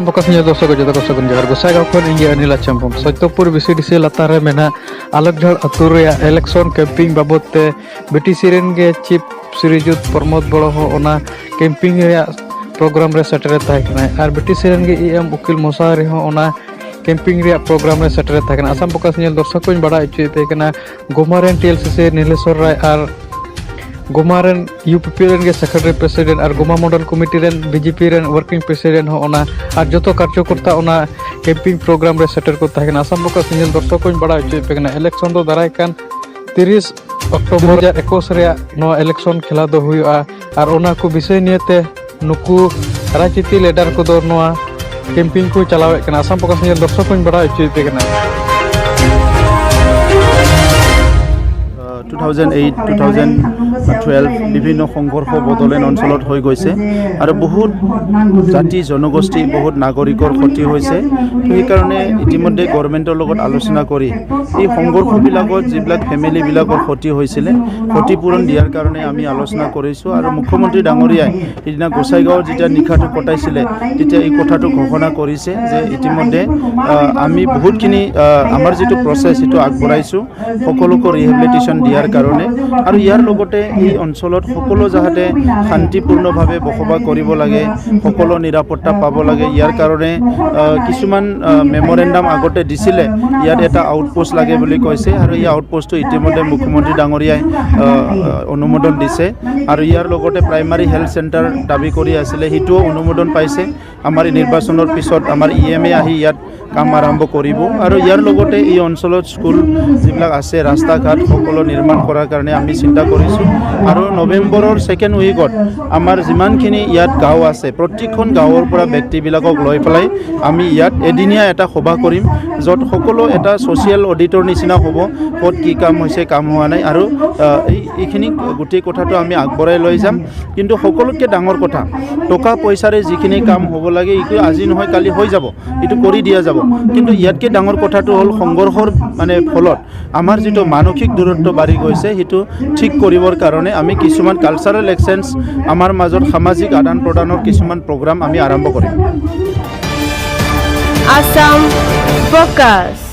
Asam Pokas niya dosa ko jada ko sa gunjar gosai gaw kon ingia anila champom Saitopur BCDC latare mena Alakjhar atur ya election camping babot te BTC ren ge chief Srijut Pramod Bolo ho ona camping ya program re setere thakna ar BTC ren ge EM Ukil Mosari ho ona camping ria program re setere thakna Asam Pokas niya dosa ko bada ichu te kana Gomaren TLCC Nileswar Rai ar Gomaren UPP ren ge secretary president ar Goma model committee ren BJP ren working president ho ona ar joto karjokarta ona camping program re setter ko thakena Asam Pokas niya dosa ko bada ichu te kana election do darai kan 30 Oktober 2021 rea no election khela do huyu'a ar ona ko bisay niyate nuku rajniti leader ko do noa camping ko chalawe kana Asam Pokas niya dosa ko bada ichu te kana 2008-2012 বিভিন্ন সংঘর্ষ বদলেন অঞ্চলত হৈ গৈছে আৰু বহুত জাতি জনগোষ্ঠী বহুত নাগৰিকৰ ক্ষতি হৈছে সেই কাৰণে ইতিমধ্যে গভৰ্ণমেণ্টৰ লগত আলোচনা কৰি এই সংঘৰ্ষবিলাকত যিবিলাক ফেমিলিবিলাকৰ ক্ষতি হৈছিলে ক্ষতিপূৰণ দিয়াৰ কাৰণে আমি আলোচনা কৰিছোঁ আৰু মুখ্যমন্ত্ৰী ডাঙৰীয়াই সিদিনা গোসাইগাঁৱৰ যেতিয়া নিশাটো কটাইছিলে তেতিয়া এই কথাটো ঘোষণা কৰিছে যে ইতিমধ্যে আমি বহুতখিনি আমাৰ যিটো প্ৰচেছ সেইটো আগবঢ়াইছোঁ সকলোকে ৰিহেবিলিটেশ্যন দিয়াৰ কাৰণে আৰু ইয়াৰ লগতে এই অঞ্চলত সকলো যাতে শান্তিপূৰ্ণভাৱে বসবাস কৰিব লাগে সকলো নিৰাপত্তা পাব লাগে ইয়াৰ কাৰণে কিছুমান মেমৰেণ্ডাম আগতে দিছিলে ইয়াত এটা আউটপোষ্ট লাগে বুলি কৈছে আৰু এই আউটপোষ্টটো ইতিমধ্যে মুখ্যমন্ত্ৰী ডাঙৰীয়াই অনুমোদন দিছে আৰু ইয়াৰ লগতে প্ৰাইমাৰী হেল্থ চেণ্টাৰ দাবী কৰি আছিলে সেইটোও অনুমোদন পাইছে আমাৰ নিৰ্বাচনৰ পিছত আমাৰ EMA আহি ইয়াত কাম আৰম্ভ কৰিব আৰু ইয়াৰ লগতে এই অঞ্চলত স্কুল যিবিলাক আছে ৰাস্তা ঘাট সকলো নিৰ্মাণ কৰাৰ কাৰণে আমি চিন্তা কৰিছোঁ আৰু নৱেম্বৰৰ ছেকেণ্ড উইকত আমাৰ যিমানখিনি ইয়াত গাঁও আছে প্ৰত্যেকখন গাঁৱৰ পৰা ব্যক্তিবিলাকক লৈ পেলাই আমি ইয়াত এদিনীয়া এটা সভা কৰিম য'ত সকলো এটা ছ'চিয়েল অডিটৰ নিচিনা হ'ব ক'ত কি কাম হৈছে কাম হোৱা নাই আৰু এইখিনি গোটেই কথাটো আমি আগবঢ়াই লৈ যাম কিন্তু সকলোতকৈ ডাঙৰ কথা টকা পইচাৰে যিখিনি কাম হ'ব লাগে এইটো আজি নহয় কালি হৈ যাব এইটো কৰি দিয়া যাব কিন্তু ইয়াতকৈ ডাঙৰ কথাটো হ'ল সংঘৰ্ষৰ মানে ফলত আমাৰ যিটো মানসিক দূৰত্ব বাঢ়ি গৈছে সেইটো ঠিক কৰিবৰ কাৰণে আমি কিছুমান কালচাৰেল এক্সচেঞ্জ আমাৰ মাজত সামাজিক আদান প্ৰদানৰ কিছুমান প্ৰগ্ৰাম আমি আৰম্ভ কৰিম Asam Pokas